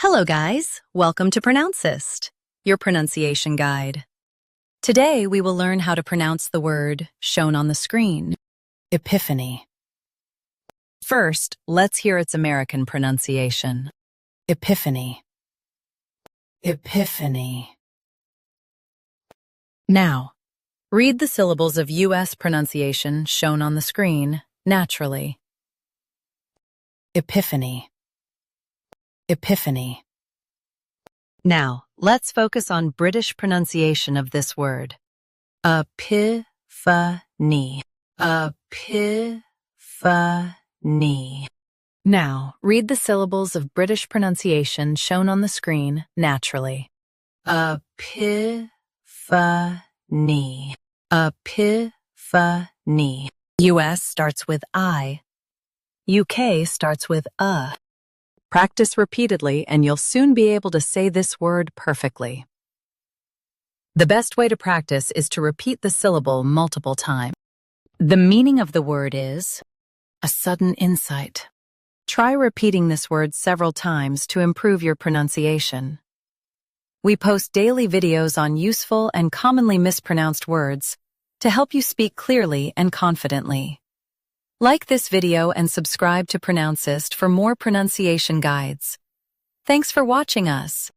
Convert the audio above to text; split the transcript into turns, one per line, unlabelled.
Hello guys, welcome to Pronouncist, your pronunciation guide. Today we will learn how to pronounce the word shown on the screen, epiphany. First, let's hear its American pronunciation. Epiphany. Epiphany. Now, read the syllables of U.S. pronunciation shown on the screen naturally. Epiphany. Epiphany. Now, let's focus on British pronunciation of this word. Epiphany. Epiphany. Now, read the syllables of British pronunciation shown on the screen naturally. Epiphany. Epiphany. US starts with I. UK starts with a. Practice repeatedly and you'll soon be able to say this word perfectly. The best way to practice is to repeat the syllable multiple times. The meaning of the word is a sudden insight. Try repeating this word several times to improve your pronunciation. We post daily videos on useful and commonly mispronounced words to help you speak clearly and confidently. Like this video and subscribe to Pronouncist for more pronunciation guides. Thanks for watching us.